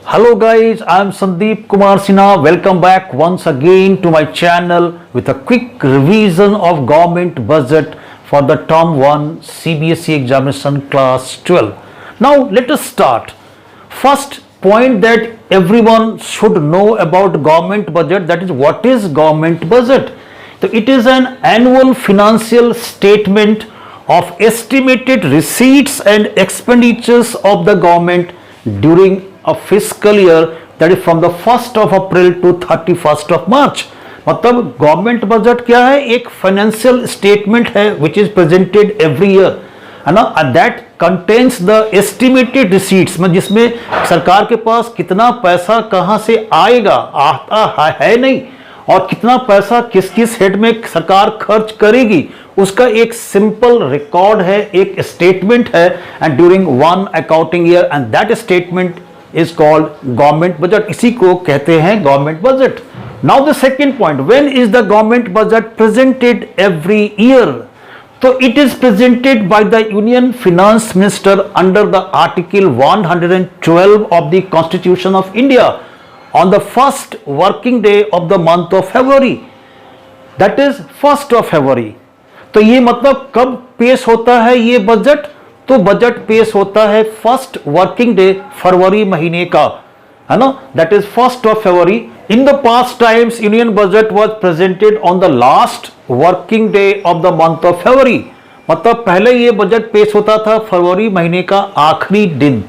Hello guys, I am Sandeep Kumar Sinha. Welcome back once again to my channel with a quick revision of government budget for the term 1 CBSE examination class 12. Now let us start. First point that everyone should know about government budget, that is what is government budget. So it is an annual financial statement of estimated receipts and expenditures of the government during a fiscal year, that is from the 1st of April to 31st of March. मतलब government budget क्या है? एक financial statement है which is presented every year, है ना, that contains the estimated receipts, में जिसमें सरकार के पास कितना पैसा कहां से आएगा, आता है नहीं, और कितना पैसा किस किस हेड में सरकार खर्च करेगी, उसका एक सिंपल रिकॉर्ड है, एक स्टेटमेंट है, and during one accounting year, and that statement is called government budget. इसी को कहते हैं government budget. Now the second point, when is the government budget presented every year? तो it is presented by the union finance minister under the article 112 of the constitution of India on the first working day of the month of February, that is 1st of February. तो ये मतलब कब पेश होता है ये budget? तो budget पेश होता है फर्स्ट वर्किंग डे फरवरी महीने का, है ना, that is 1st of February. In the past times union budget was presented on the last working day of the month of February. मतलब पहले ये बजट पेश होता था फरवरी महीने का आखिरी दिन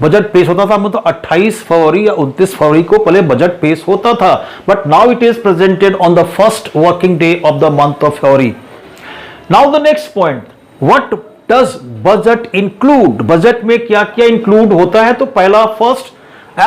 बजट पेश होता था, मतलब 28 फरवरी या 29 फरवरी को पहले बजट पेश होता था, but now it is presented on the first working day of the month of February. Now the next point, what does budget include? Budget में क्या क्या इंक्लूड होता है? तो पहला, first,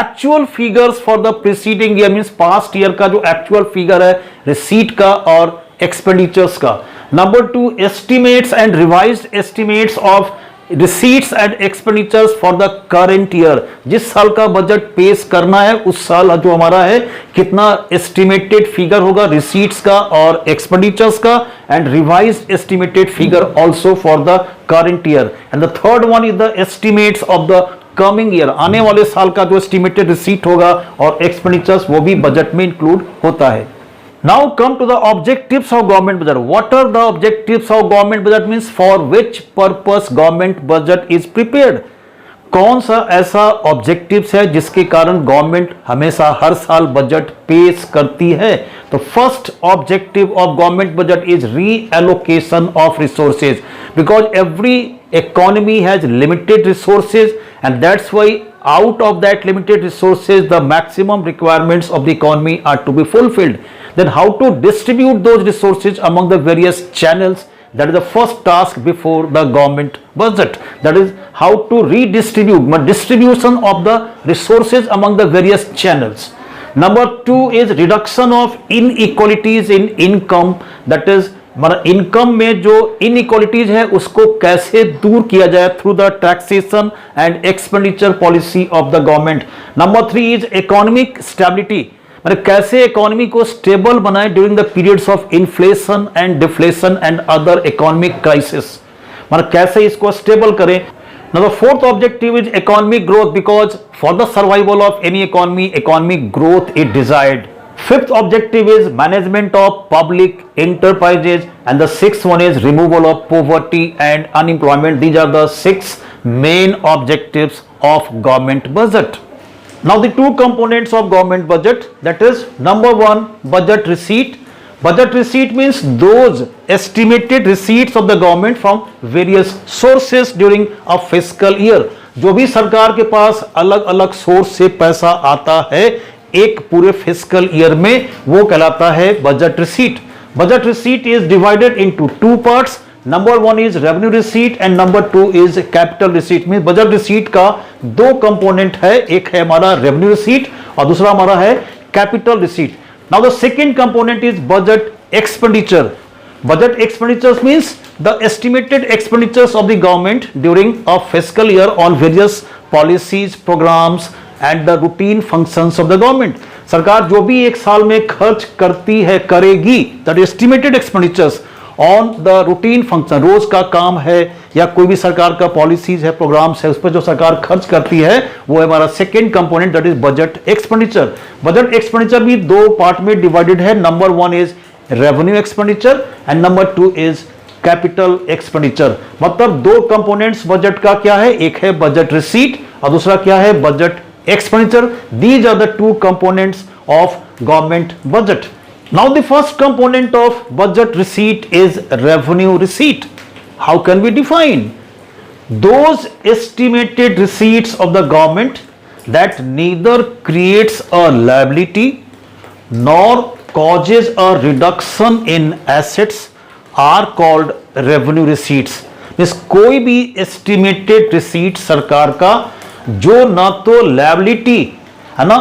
actual figures for the preceding year, means past year का जो actual figure है रिसीट का और एक्सपेंडिचर्स का. Number 2, estimates and revised estimates of receipts and expenditures for the current year. जिस साल का बजट पेश करना है उस साल जो हमारा है कितना एस्टिमेटेड फिगर होगा रिसीट्स का और एक्सपेंडिचर्स का, and revised estimated figure also for the current year. And the third one is the estimates of the coming year, आने वाले साल का जो एस्टिमेटेड रिसीट होगा और एक्सपेंडिचर्स वो भी बजट में इंक्लूड होता है. Now come to the objectives of government budget. What are the objectives of government budget? Means for which purpose government budget is prepared. कौन सा ऐसा ऑब्जेक्टिव्स है जिसके कारण गवर्नमेंट हमेशा हर साल बजट पेश करती है? तो first objective of government budget is reallocation of resources, because every economy has limited resources, and that's why out of that limited resources the maximum requirements of the economy are to be fulfilled. Then how to distribute those resources among the various channels, that is the first task before the government budget. That is how to redistribute, distribution of the resources among the various channels. Number 2 is reduction of inequalities in income, that is income में जो inequalities है उसको कैसे दूर किया जाए through the taxation and expenditure policy of the government. Number 3 is economic stability, मतलब कैसे इकोनॉमी को स्टेबल बनाए during the periods of inflation and deflation and other economic crisis, मतलब कैसे इसको स्टेबल करें. Now the fourth objective is economic growth, because for the survival of any economy, economic growth is desired. Fifth objective is management of public enterprises, and the sixth one is removal of poverty and unemployment. These are the 6 main objectives of government budget. Now the two components of government budget, that is number 1, budget receipt. Budget receipt means those estimated receipts of the government from various sources during a fiscal year. जो भी सरकार के पास अलग अलग source से पैसा आता है एक पूरे फिस्कल ईयर में, वो कहलाता है budget receipt. Budget receipt is divided into 2 parts. Number 1 is revenue receipt and number 2 is capital receipt. Means budget receipt का 2 कंपोनेंट है, एक है हमारा रेवेन्यू रिसीट और दूसरा हमारा है capital receipt. Now the second component is budget expenditure. Budget expenditures means the estimated expenditures of the government during a fiscal year on various policies, programs and the routine functions of the government. सरकार जो भी एक साल में खर्च करती है करेगी, that estimated expenditures on the routine function, रोज का काम है या कोई भी सरकार का पॉलिसीज है, प्रोग्राम्स है, उस पर जो सरकार खर्च करती है, वो है हमारा second component, that is budget expenditure. Budget expenditure भी दो पार्ट में डिवाइडेड है। Number one is revenue expenditure and number two is capital expenditure. मतलब दो कंपोनेंट्स बजट का क्या है, एक है बजट रिसीट और दूसरा क्या है budget expenditure. These are the two components of government budget. Now the first component of budget receipt is revenue receipt. How can we define? Those estimated receipts of the government that neither creates a liability nor causes a reduction in assets are called revenue receipts. Means कोई भी estimated receipt सरकार का जो ना तो liability है ना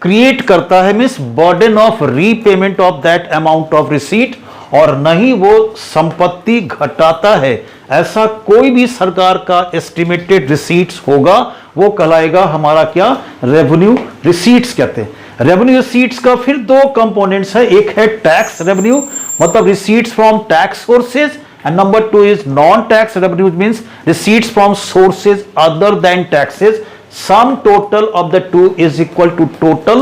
create करता है, means burden of repayment of that amount of receipt, और न ही वो संपत्ति घटाता है, ऐसा कोई भी सरकार का एस्टिमेटेड रिसीट्स होगा वो कहलाएगा हमारा क्या, रेवेन्यू रिसीट्स कहते हैं। रेवेन्यू रिसीट्स का फिर दो कंपोनेंट्स है, एक है टैक्स रेवेन्यू मतलब receipts from tax sources, and number two is non-tax revenue, means receipts from sources other than taxes. Sum total of the two is equal to total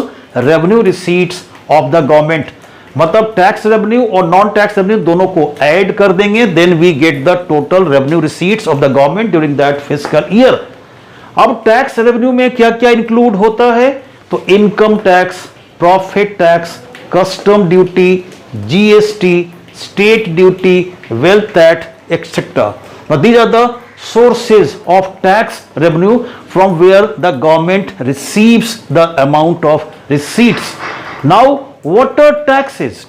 revenue receipts of the government. मतलब tax revenue और non tax revenue दोनों को add कर देंगे, then we get the total revenue receipts of the government during that fiscal year. अब tax revenue में क्या क्या इंक्लूड होता है, तो income tax, profit tax, custom duty, GST, state duty, wealth tax, etc. Now these are the sources of tax revenue from where the government receives the amount of receipts. Now what are taxes?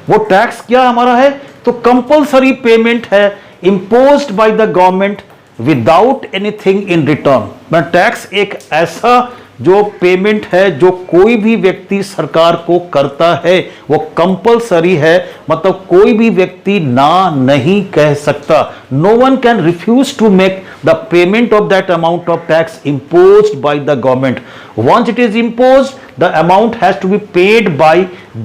वो tax क्या हमारा है, तो compulsory payment है imposed by the government without anything in return। Tax एक ऐसा जो payment है जो कोई भी व्यक्ति सरकार को करता है, वो कंपल्सरी है, मतलब कोई भी व्यक्ति ना नहीं कह सकता। No one can refuse to make the payment of that amount of tax imposed by the government. Once it is imposed, the amount has to be paid by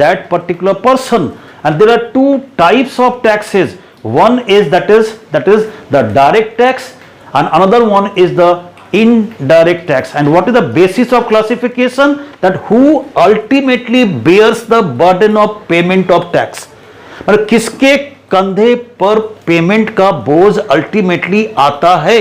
that particular person. And there are two types of taxes. One is that is the direct tax, and another one is the indirect tax. And what is the basis of classification, that who ultimately bears the burden of payment of tax, मतलब किसके कंधे पर payment का बोझ ultimately आता है,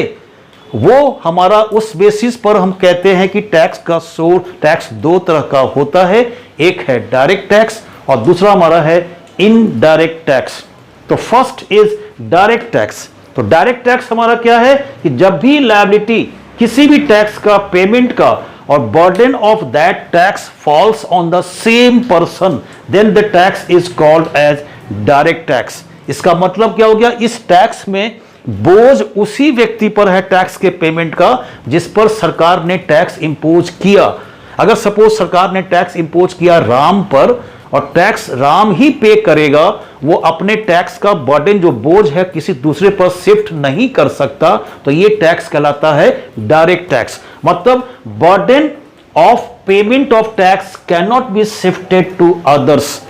वो हमारा उस बेसिस पर हम कहते हैं कि टैक्स का सोर्स, टैक्स दो तरह का होता है, एक है डायरेक्ट टैक्स और दूसरा हमारा है इनडायरेक्ट टैक्स। तो फर्स्ट इज डायरेक्ट टैक्स। तो डायरेक्ट टैक्स हमारा क्या है कि जब भी लायबिलिटी किसी भी टैक्स का पेमेंट का और burden of that tax falls on the same person, then the tax is called as direct tax. इसका मतलब क्या हो गया, इस टैक्स में बोझ उसी व्यक्ति पर है टैक्स के पेमेंट का जिस पर सरकार ने टैक्स इंपोज किया। अगर सपोज सरकार ने टैक्स इंपोज किया राम पर और टैक्स राम ही पे करेगा, वो अपने टैक्स का बर्डन जो बोझ है किसी दूसरे पर शिफ्ट नहीं कर सकता, तो ये टैक्स कहलाता है डायरेक्ट टैक्स। मतलब burden of payment of tax can not be shifted to others,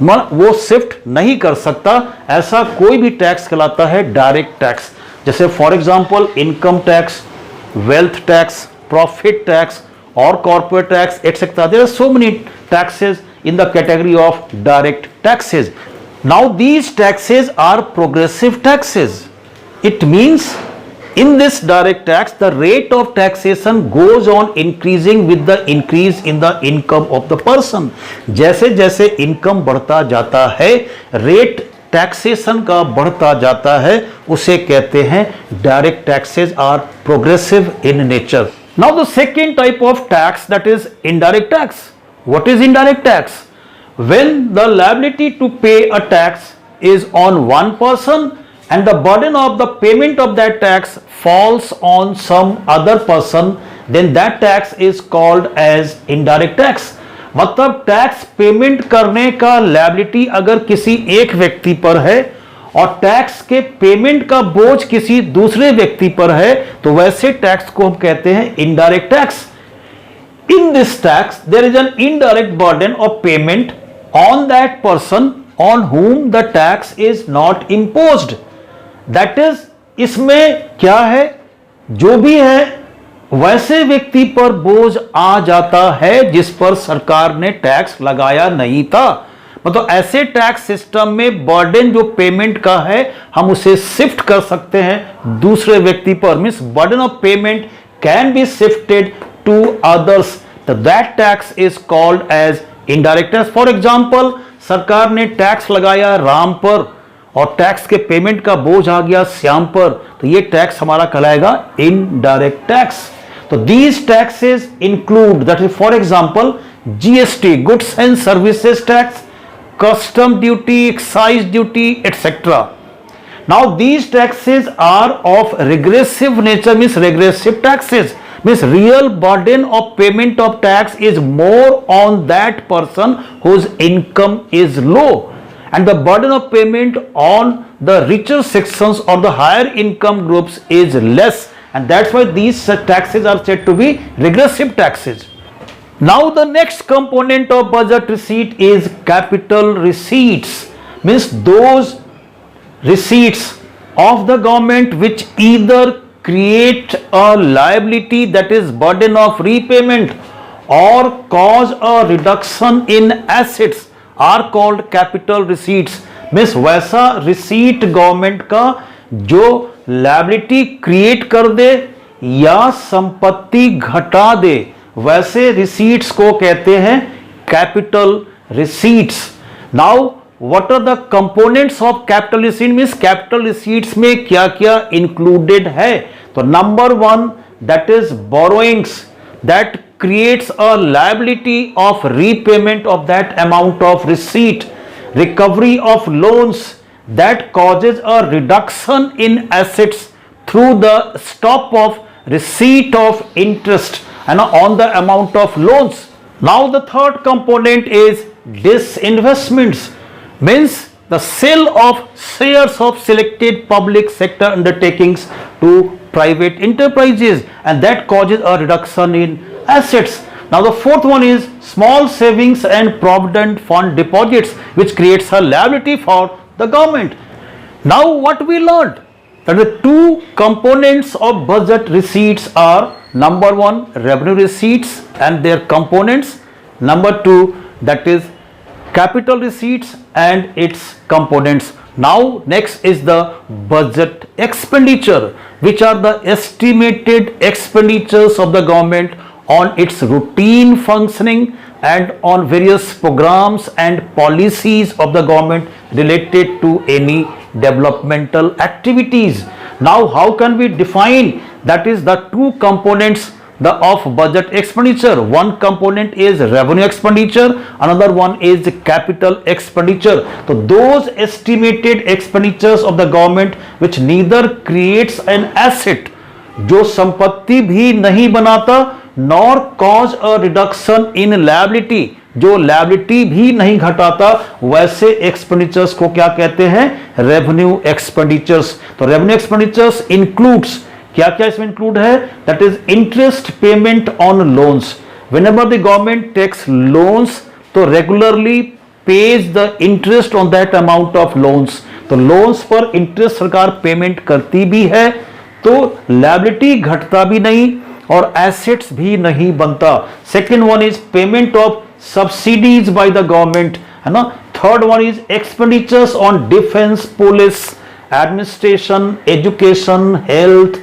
वो शिफ्ट नहीं कर सकता, ऐसा कोई भी टैक्स कहलाता है डायरेक्ट टैक्स। जैसे for example income tax, wealth tax, profit tax और corporate tax etcetera. There are so many taxes in the category of direct taxes. Now these taxes are progressive taxes. It means in this direct tax the rate of taxation goes on increasing with the increase in the income of the person. जैसे जैसे income बढ़ता जाता है, rate taxation का बढ़ता जाता है, उसे कहते हैं direct taxes are progressive in nature. Now the second type of tax, that is indirect tax. What is indirect tax? When the liability to pay a tax is on one person and the burden of the payment of that tax falls on some other person, then that tax is called as indirect tax. मतलब tax payment करने का liability अगर किसी एक व्यक्ति पर है और टैक्स के पेमेंट का बोझ किसी दूसरे व्यक्ति पर है, तो वैसे टैक्स को हम कहते हैं indirect tax. In this tax, there is an indirect burden of payment on that person on whom the tax is not imposed. That is, इसमें क्या है, जो भी है वैसे व्यक्ति पर बोझ आ जाता है जिस पर सरकार ने टैक्स लगाया नहीं था। मतलब ऐसे टैक्स सिस्टम में बर्डन जो पेमेंट का है हम उसे शिफ्ट कर सकते हैं दूसरे व्यक्ति पर, means burden of payment can be shifted to others, तो that tax is called as indirect tax. For example, सरकार ने टैक्स लगाया राम पर और टैक्स के पेमेंट का बोझ आ गया श्याम पर, तो ये टैक्स हमारा कहलाएगा इनडायरेक्ट टैक्स। तो these taxes include, that is for example GST, goods and services tax, custom duty, excise duty, etc. Now these taxes are of regressive nature, means regressive taxes, means real burden of payment of tax is more on that person whose income is low, and the burden of payment on the richer sections or the higher income groups is less, and that's why these taxes are said to be regressive taxes. Now the next component of budget receipt is capital receipts, means those receipts of the government which either create a liability, that is burden of repayment, or cause a reduction in assets are called capital receipts. means वैसा receipt government का जो liability create कर दे या संपत्ति घटा दे, वैसे receipts को कहते हैं capital receipts. Now what are the components of capital receipt, means capital receipts में क्या क्या इंक्लूडेड है। तो number 1, that is borrowings, that creates a liability of repayment of that amount of receipt. Recovery of loans, that causes a reduction in assets through the stop of receipt of interest and on the amount of loans. Now the third component is disinvestments, means the sale of shares of selected public sector undertakings to private enterprises, and that causes a reduction in assets. Now the fourth one is small savings and provident fund deposits, which creates a liability for the government. Now what we learned, that the two components of budget receipts are number 1, revenue receipts and their components, number 2, that is capital receipts and its components. Now next is the budget expenditure, which are the estimated expenditures of the government on its routine functioning and on various programs and policies of the government related to any developmental activities. Now how can we define, that is the two components of budget expenditure? One component is revenue expenditure, another one is capital expenditure. So those estimated expenditures of the government which neither creates an asset, जो संपत्ति भी नहीं बनाता, nor cause a reduction in liability, जो liability भी नहीं घटाता, वैसे एक्सपेंडिचर्स को क्या कहते हैं, रेवेन्यू एक्सपेंडिचर्स। तो रेवेन्यू एक्सपेंडिचर्स इंक्लूड्स, क्या क्या इसमें इंक्लूड है, that is interest payment on loans. Whenever the government takes loans, तो regularly pays the interest on that amount of loans. तो लोन्स पर इंटरेस्ट सरकार पेमेंट करती भी है, तो लायबिलिटी घटता भी नहीं और एसेट्स भी नहीं बनता। Second one is payment of subsidies by the government, है ना। Third one is expenditures on defence, police, administration, education, health,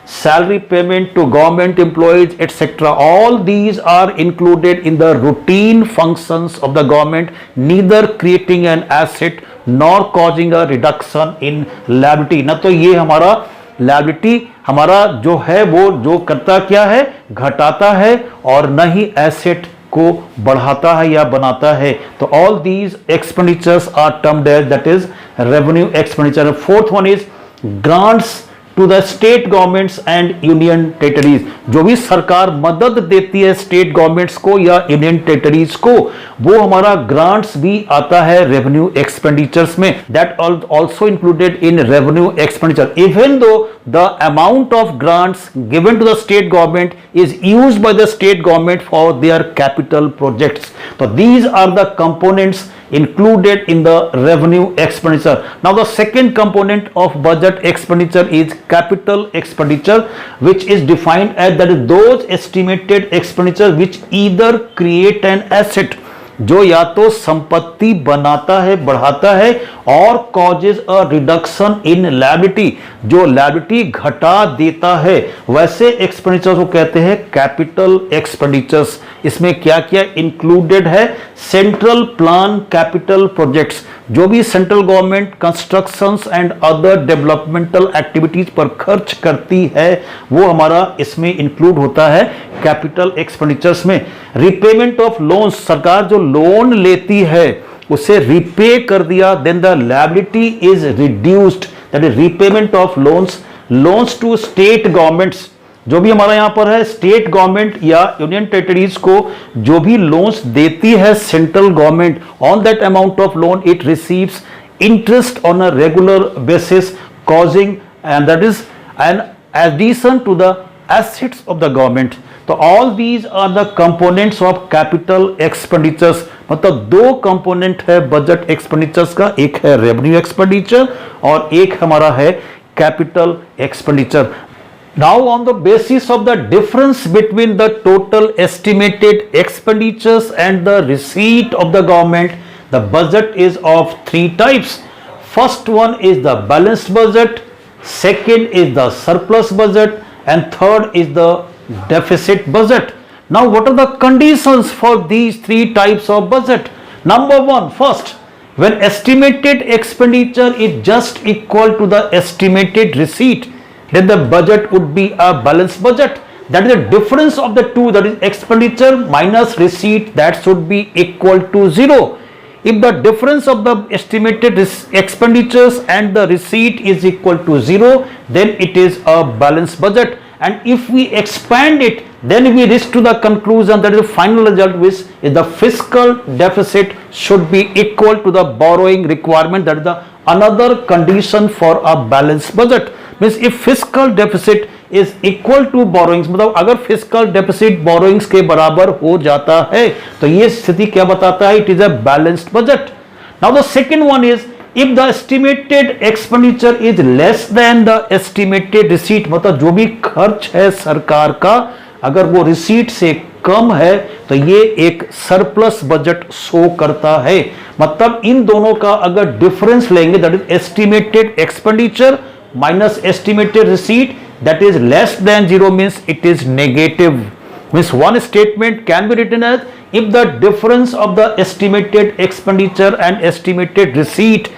salary payment to government employees, etc. All these are included in the routine functions of the government, neither creating an asset nor causing a reduction in liability। ना तो ये हमारा liability हमारा जो है वो जो करता क्या है, घटाता है, और न ही asset को बढ़ाता है या बनाता है। तो all these expenditures are termed as, that is revenue expenditure। Fourth one is grants to the state governments and union territories. जो भी सरकार मदद देती है स्टेट गवर्नमेंट्स को या यूनियन टेरिटरीज को, वो हमारा ग्रांट्स भी आता है रेवेन्यू एक्सपेंडिचर्स में। That also included in revenue expenditure, even though the amount of grants given to the state government is used by the state government for their capital projects. तो these are the components included in the revenue expenditure. Now the second component of budget expenditure is capital expenditure, which is defined as that is those estimated expenditure which either create an asset, जो या तो संपत्ति बनाता है, बढ़ाता है, और causes a reduction in liability, जो लायबिलिटी घटा देता है, वैसे एक्सपेंडिचर्स को कहते हैं कैपिटल एक्सपेंडिचर्स। इसमें क्या क्या इंक्लूडेड है? सेंट्रल प्लान कैपिटल प्रोजेक्ट्स, जो भी central government constructions and other developmental activities पर खर्च करती है, वो हमारा इसमें इंक्लूड होता है कैपिटल एक्सपेंडिचर्स में। रिपेमेंट ऑफ लोन्स, सरकार जो लोन लेती है उसे रिपे कर दिया, then the liability is reduced, that is repayment of loans. Loans to state governments, जो भी हमारा यहां पर है स्टेट गवर्नमेंट या यूनियन टेरिटरीज को जो भी लोन्स देती है central government, on that amount of loan it receives interest on a regular basis, causing and that is an addition to the assets of the government. तो all these are the components of capital expenditures. मतलब दो component है budget expenditures का, एक है revenue expenditure और एक हमारा है capital expenditure. Now on the basis of the difference between the total estimated expenditures and the receipt of the government, the budget is of three types. First one is the balanced budget, second is the surplus budget, and third is the deficit budget. Now what are the conditions for these three types of budget? Number one, first, when estimated expenditure is just equal to the estimated receipt, then the budget would be a balanced budget. That is the difference of the two, that is expenditure minus receipt, that should be equal to zero. If the difference of the estimated expenditures and the receipt is equal to zero, then it is a balanced budget. And if we expand it, then we reach to the conclusion that the final result, which is the fiscal deficit should be equal to the borrowing requirement. That is the another condition for a balanced budget. Means if fiscal deficit is equal to borrowings, मतलब अगर physical deficit borrowings के बराबर हो जाता है तो ये स्थिति क्या बताता है? It is a balanced budget. Now the second one is if the estimated expenditure is less than the estimated receipt, मतलब जो भी खर्च है सरकार का अगर वो रिसीट से कम है तो ये एक सरप्लस बजट शो करता है. मतलब इन दोनों का अगर डिफरेंस लेंगे, that is estimated expenditure minus estimated receipt, that is less than zero, means it is negative. Means one statement can be written as if the difference of the estimated expenditure and estimated receipt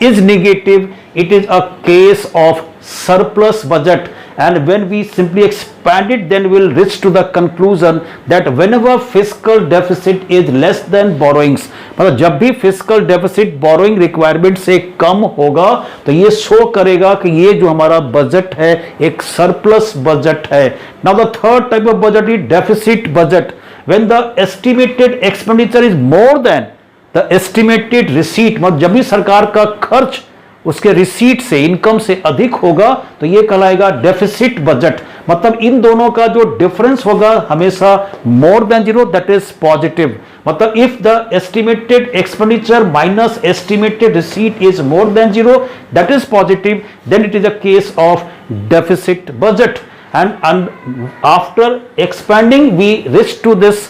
is negative, it is a case of surplus budget. And when we simply expand it, then we will reach to the conclusion that whenever fiscal deficit is less than borrowings, मतलब जब भी fiscal deficit borrowing requirement से कम होगा तो ये show करेगा कि ये जो हमारा बजट है एक surplus बजट है. Now the third type of budget is deficit budget. When the estimated expenditure is more than the estimated receipt, मतलब जब भी सरकार का खर्च उसके रिसीट से, इनकम से अधिक होगा तो ये कहलाएगा डेफिसिट बजट. मतलब इन दोनों का जो डिफरेंस होगा हमेशा more than zero, that is positive. मतलब if the estimated expenditure minus estimated receipt is more than zero, that is positive, then it is a case of deficit budget. And after expanding we reach to this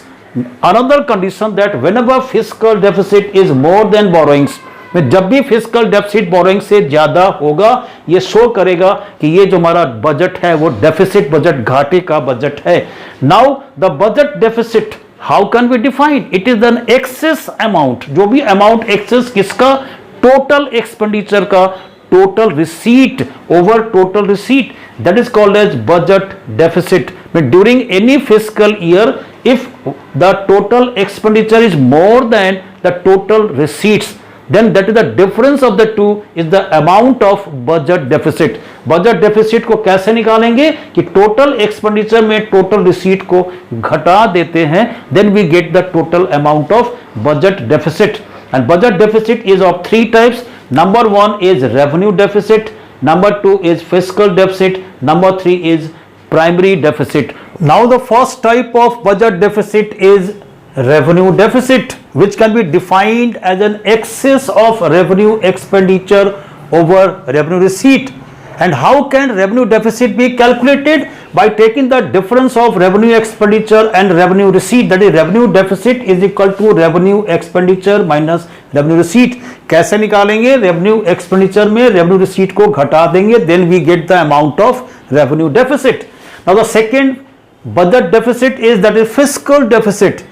another condition that whenever fiscal deficit is more than borrowings, में जब भी physical deficit borrowing से ज्यादा होगा ये show करेगा कि ये जो हमारा बजट है वो डेफिसिट बजट, घाटे का बजट है. Now the budget deficit how can we define? It is an excess amount, जो भी अमाउंट एक्सेस किसका? टोटल एक्सपेंडिचर का, total receipt over total receipt, that is called as budget deficit. During any physical year if the total expenditure is more than the total receipts, then that is the difference of the two is the amount of budget deficit. budget deficit को कैसे निकालेंगे कि total expenditure में total receipt को घटा देते हैं, then we get the total amount of budget deficit. And budget deficit is of three types. Number one is revenue deficit, number two is fiscal deficit, number three is primary deficit. Now the first type of budget deficit is revenue deficit, which can be defined as an excess of revenue expenditure over revenue receipt. And how can revenue deficit be calculated? By taking the difference of revenue expenditure and revenue receipt, that is revenue deficit is equal to revenue expenditure minus revenue receipt. कैसे निकालेंगे? revenue expenditure में revenue receipt को घटा देंगे, then we get the amount of revenue deficit. Now the second budget deficit is, that is fiscal deficit.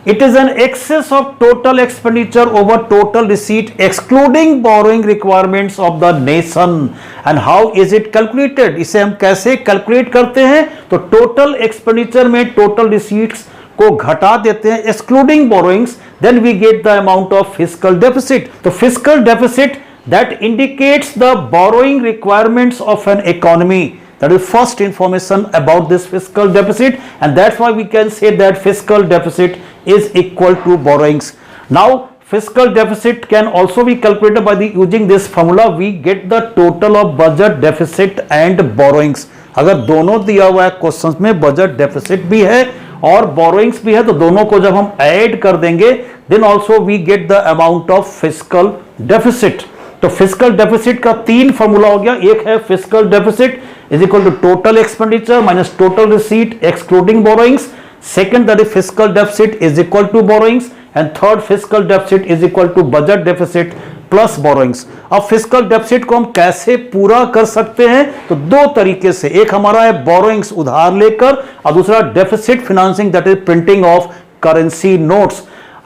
It is an excess of total expenditure over total receipt excluding borrowing requirements of the nation. And how is it calculated? इसे हम कैसे calculate करते हैं? तो total expenditure में total receipts को घटा देते हैं excluding borrowings, then we get the amount of fiscal deficit. तो fiscal deficit that indicates the borrowing requirements of an economy. That is first information about this fiscal deficit, and that's why we can say that fiscal deficit is equal to borrowings. Now fiscal deficit can also be calculated by using this formula. We get the total of budget deficit and borrowings. अगर दोनों दिया हुआ है question में, budget deficit भी है और borrowings भी है, तो दोनों को जब हम ऐड कर देंगे then also we get the amount of fiscal deficit. तो फिस्कल डेफिसिट का तीन फॉर्मूला हो गया. एक है fiscal deficit is equal to total expenditure minus total receipt excluding borrowings. Second, that is fiscal deficit is equal to borrowings, and third fiscal deficit is equal to budget deficit plus borrowings. अब fiscal deficit को हम कैसे पूरा कर सकते हैं? तो दो तरीके से. एक हमारा है borrowings उधार लेकर, और दूसरा deficit financing, that is printing of currency notes.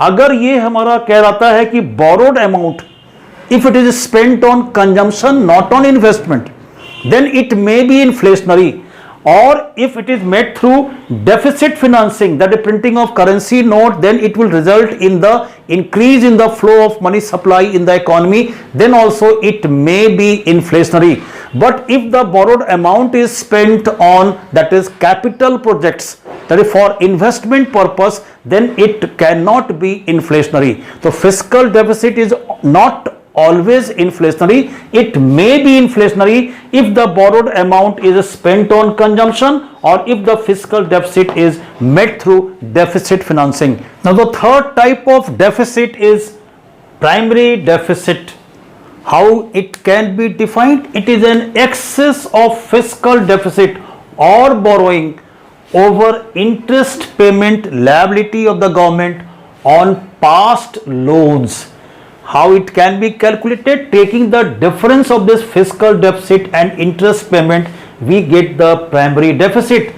अगर ये हमारा कह रहा है कि borrowed amount if it is spent on consumption not on investment, then it may be inflationary, or if it is made through deficit financing, that is printing of currency note, then it will result in the increase in the flow of money supply in the economy, then also it may be inflationary. But if the borrowed amount is spent on, that is capital projects, that is for investment purpose, then it cannot be inflationary. So fiscal deficit is not always inflationary. It may be inflationary if the borrowed amount is spent on consumption, or if the fiscal deficit is met through deficit financing. Now the third type of deficit is primary deficit. How it can be defined? It is an excess of fiscal deficit or borrowing over interest payment liability of the government on past loans. How it can be calculated? Taking the difference of this fiscal deficit and interest payment, we get the primary deficit.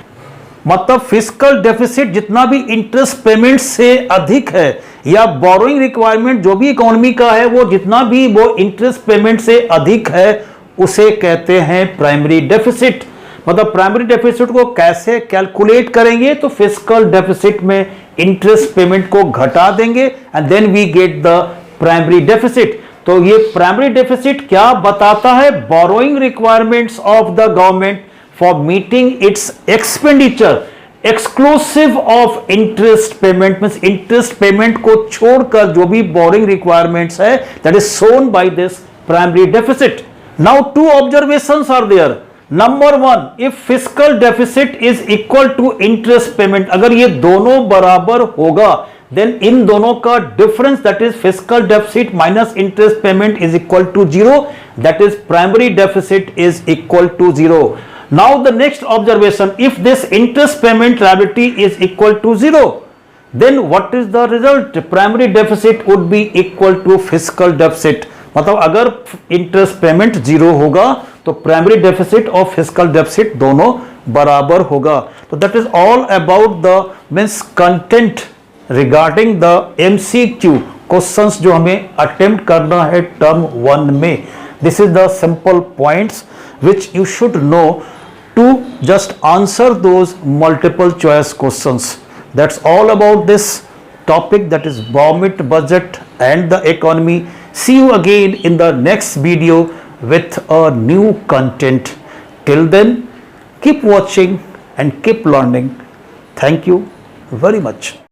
मतलब fiscal deficit जितना भी interest payment से अधिक है, या borrowing requirement जो भी economy का है वो जितना भी वो इंटरेस्ट पेमेंट से अधिक है, उसे कहते हैं प्राइमरी डेफिसिट. मतलब प्राइमरी डेफिसिट को कैसे कैलकुलेट करेंगे? तो फिस्कल डेफिसिट में इंटरेस्ट पेमेंट को घटा देंगे and then we get the primary deficit. तो ये प्राइमरी डेफिसिट क्या बताता है? Borrowing requirements of the government for meeting its expenditure exclusive of interest payment. Means interest payment को छोड़कर जो भी बोरोइंग रिक्वायरमेंट्स है, that is shown by this primary deficit. Now two observations are there. Number one, if fiscal deficit is equal to interest payment, अगर ये दोनों बराबर होगा, then इन दोनों का difference, that is fiscal deficit minus interest payment is equal to 0, that is primary deficit is equal to 0. Now the next observation, if this interest payment liability is equal to 0, then what is the result? Primary deficit would be equal to fiscal deficit. मतलब अगर interest payment 0 होगा तो primary deficit और fiscal deficit दोनों बराबर होगा. तो that is all about the means content regarding the MCQ questions जो हमें अटेम्प्ट करना है टर्म 1 में. This is the simple points which you should know to just answer those multiple choice questions. That's all about this topic, that is government budget and the economy. See you again in the next video with a new content. Till then, keep watching and keep learning. Thank you very much.